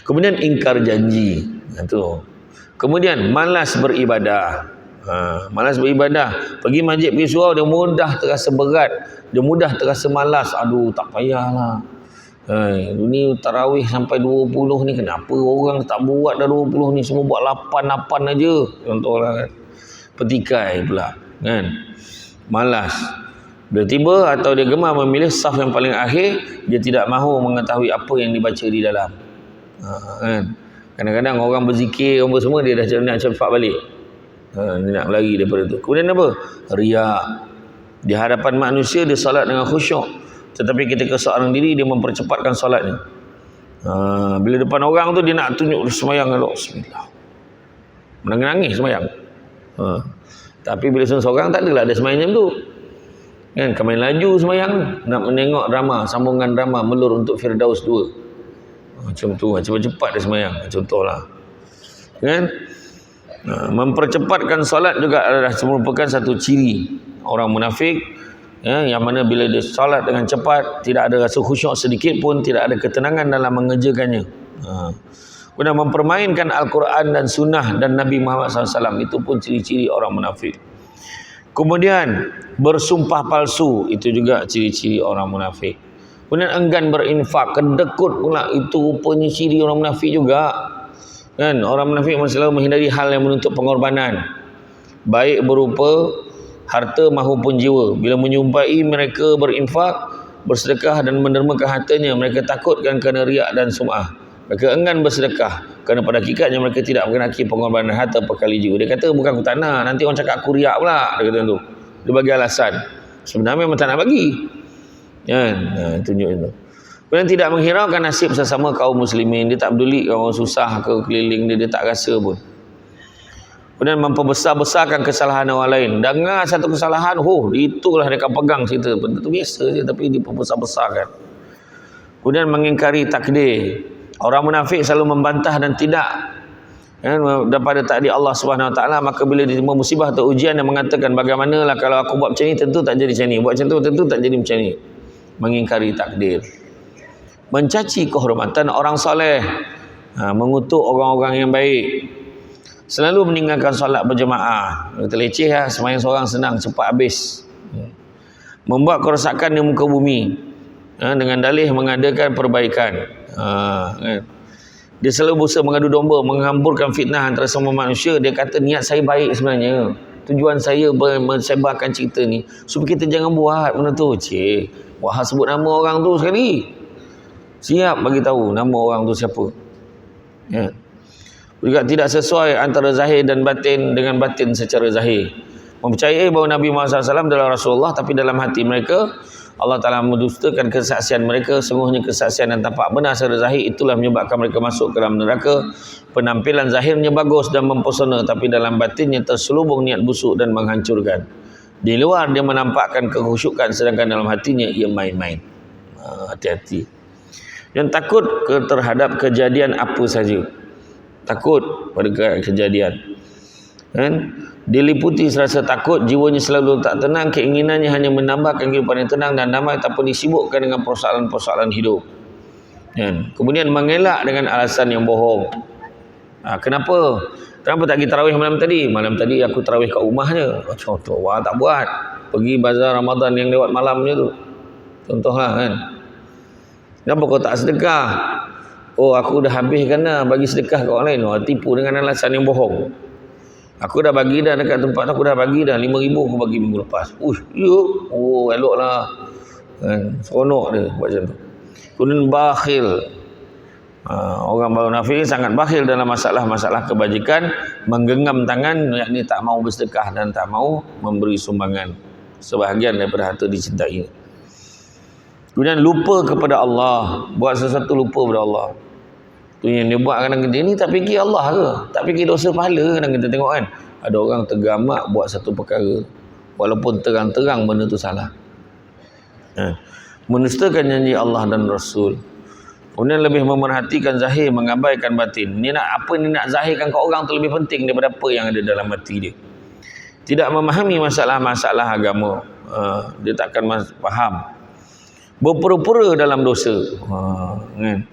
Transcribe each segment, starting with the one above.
Kemudian ingkar janji. Itu. Kemudian malas beribadah. Malas beribadah. Pergi masjid, pergi surau, dia mudah terasa berat. Dia mudah terasa malas. Aduh, tak payahlah. Ini tarawih sampai 20 ni, kenapa orang tak buat dah 20 ni, semua buat 8 aja. Contohlah kan. Petikai pula kan. Malas. Bila tiba atau dia gemar memilih saf yang paling akhir, dia tidak mahu mengetahui apa yang dibaca di dalam. Kan. Kadang-kadang orang berzikir apa semua, dia dah nak cepat balik. Dia nak lari daripada tu. Kemudian apa? Riak. Di hadapan manusia dia solat dengan khusyuk, tetapi ketika seorang diri dia mempercepatkan solatnya. Bila depan orang tu dia nak tunjuk sembahyang elok, bismillah. Menangis sembahyang. Tapi bila seorang tak adalah ada sembahyang macam tu. Kan, main laju sembahyang, nak menengok drama, sambungan drama Melur untuk Firdaus 2. Macam tu, cepat-cepat dia sembahyang. Contohlah. Kan? Mempercepatkan solat juga adalah merupakan satu ciri orang munafik, yang mana bila dia solat dengan cepat, tidak ada rasa khusyuk sedikit pun, tidak ada ketenangan dalam mengerjakannya. Kemudian mempermainkan Al-Quran dan Sunnah dan Nabi Muhammad SAW, itu pun ciri-ciri orang munafik. Kemudian bersumpah palsu, itu juga ciri-ciri orang munafik. Kemudian enggan berinfak, kedekut pula, itu rupanya ciri orang munafik juga. Kan, orang munafik selalu menghindari hal yang menuntut pengorbanan, baik berupa harta maupun jiwa. Bila menjumpai mereka berinfak, bersedekah dan mendermakan hartanya, mereka takutkan kerana riak dan sum'ah. Mereka enggan bersedekah kerana pada hakikatnya mereka tidak mengenaki pengorbanan harta perkali jiwa. Dia kata, bukan aku tak nak, nanti orang cakap aku riak pula. Dia kata tu. Dia bagi alasan. Sebenarnya memang tak nak bagi. Kan? Tunjuk itu. Kemudian tidak menghiraukan nasib sesama kaum muslimin. Dia tak peduli orang susah ke keliling dia, dia tak rasa pun. Kemudian memperbesar-besarkan kesalahan orang lain. Dengar satu kesalahan, itulah dia akan pegang cerita. Benda tu biasa je, tapi diperbesar-besarkan. Kemudian mengingkari takdir. Orang munafik selalu membantah dan tidak daripada takdir Allah Subhanahu Wa Taala. Maka bila diterima musibah atau ujian, dia mengatakan, bagaimanlah kalau aku buat macam ni, tentu tak jadi macam ni. Buat macam tu, tentu tak jadi macam ni. Mengingkari takdir. Mencaci kehormatan orang soleh, mengutuk orang-orang yang baik. Selalu meninggalkan solat berjemaah. Kita leceh lah, sembahyang seorang senang, cepat habis. Membuat kerosakan di muka bumi, dengan dalih mengadakan perbaikan. Dia selalu berusaha mengadu domba, menghamburkan fitnah antara semua manusia. Dia kata niat saya baik sebenarnya, tujuan saya mensebarkan cerita ni supaya kita jangan buat benda tu. Wah, sebut nama orang tu sekali, siap bagi tahu nama orang tu siapa. Juga tidak sesuai antara zahir dan batin dengan batin secara zahir. Mempercayai bahawa Nabi Muhammad SAW adalah Rasulullah, tapi dalam hati mereka Allah Ta'ala mendustakan kesaksian mereka. Sungguhnya kesaksian yang tampak benar secara zahir itulah menyebabkan mereka masuk ke dalam neraka. Penampilan zahirnya bagus dan mempesona, tapi dalam batinnya terselubung niat busuk dan menghancurkan. Di luar dia menampakkan kekhusyukan, sedangkan dalam hatinya ia main-main. Hati-hati. Dan takut terhadap kejadian apa saja. Takut pada kejadian. Kan? Diliputi rasa takut, jiwanya selalu tak tenang, keinginannya hanya menambahkan kehidupan yang tenang dan damai, ataupun disibukkan dengan persoalan-persoalan hidup. Kan? Kemudian mengelak dengan alasan yang bohong. Kenapa tak pergi tarawih malam tadi? Malam tadi aku tarawih kat rumah je. Contoh, wah tak buat. Pergi bazar Ramadan yang lewat malamnya tu. Contohlah kan. Kenapa kau tak sedekah? Aku dah habiskan dah bagi sedekah ke orang lain. Tipu dengan alasan yang bohong. Aku dah bagi dah dekat tempat aku, dah bagi dah 5,000 aku bagi minggu lepas. Yuk. Eloklah. Kan, seronok dia buat macam tu. Kemudian bakhil. Orang munafik sangat bakhil dalam masalah-masalah kebajikan, menggenggam tangan, yakni tak mau bersedekah dan tak mau memberi sumbangan sebahagian daripada harta dicintai. Kemudian lupa kepada Allah, buat sesuatu lupa kepada Allah. Tu yang dia buat kadang dia ni tak fikir Allah ke? Tak fikir dosa pahala. Kadang kita tengok kan, ada orang tergamak buat satu perkara walaupun terang-terang benda tu salah. Menustakan janji Allah dan Rasul. Kemudian lebih memerhatikan zahir, mengabaikan batin. Ni nak apa ni nak zahirkan ke orang tu lebih penting daripada apa yang ada dalam hati dia. Tidak memahami masalah-masalah agama. Dia takkan faham. Berpura-pura dalam dosa. Kan?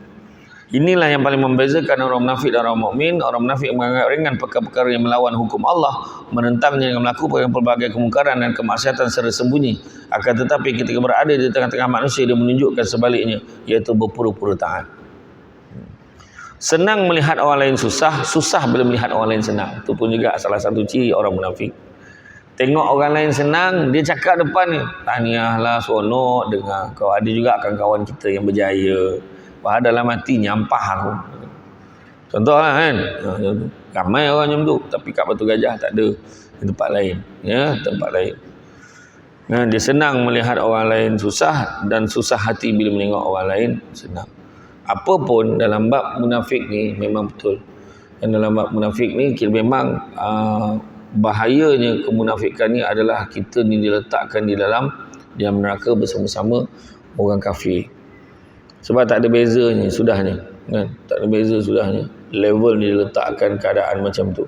Inilah yang paling membezakan orang munafik dan orang mukmin. Orang munafik menganggap ringan perkara-perkara yang melawan hukum Allah, menentangnya dengan melakukan pelbagai kemungkaran dan kemaksiatan secara sembunyi. Akan tetapi ketika berada di tengah-tengah manusia, dia menunjukkan sebaliknya, iaitu berpura-pura taat. Senang melihat orang lain susah, susah bila melihat orang lain senang. Itu pun juga salah satu ciri orang munafik. Tengok orang lain senang, dia cakap depan ni, tahniahlah, seronok dengar. Kau ada juga kawan-kawan kita yang berjaya. Padahal dalam hati nyampah aku. Contohlah kan, ramai orang macam tu, tapi kat Batu Gajah tak ada, di tempat lain, ya, tempat lain. Dia senang melihat orang lain susah dan susah hati bila menengok orang lain senang. Apapun dalam bab munafik ni memang betul. Dan dalam bab munafik ni memang bahayanya kemunafikan ni adalah kita ni diletakkan di dalam neraka bersama-sama orang kafir. Sebab tak ada bezanya sudahnya, kan? Tak ada beza sudahnya. Level ni diletakkan keadaan macam tu.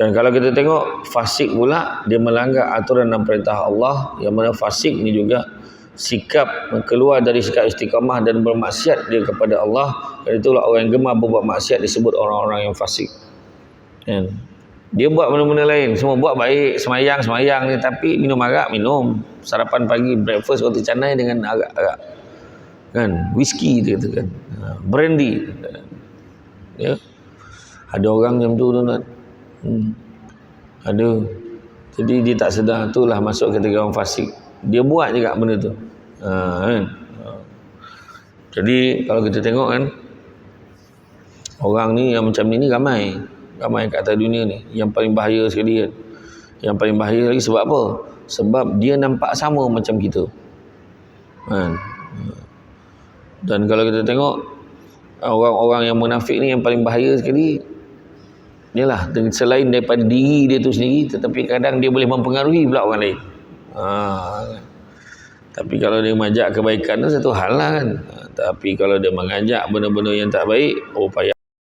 Dan kalau kita tengok fasik pula, dia melanggar aturan dan perintah Allah, yang mana fasik ni juga sikap keluar dari sikap istiqamah dan bermaksiat dia kepada Allah. Dan itulah orang yang gemar berbuat maksiat disebut orang-orang yang fasik. Kan? Dia buat benda-benda lain, semua buat baik, semayang ni, tapi minum arak, minum. Sarapan pagi, breakfast roti canai dengan arak-arak. Kan, whisky dia katakan, brandy, ya, ada orang macam tu tuan. Ada, jadi dia tak sedar, itulah masuk kategori orang fasik. Dia buat juga benda tu, kan. Jadi kalau kita tengok kan, orang ni yang macam ni ramai kat atas dunia ni. Yang paling bahaya sekali kan, yang paling bahaya lagi sebab apa? Sebab dia nampak sama macam kita, kan. Dan kalau kita tengok orang-orang yang munafik ni yang paling bahaya sekali, ialah selain daripada diri dia tu sendiri, tetapi kadang dia boleh mempengaruhi pula orang lain. Tapi kalau dia mengajak kebaikan tu satu hal lah kan. Tapi kalau dia mengajak benda-benda yang tak baik, payah.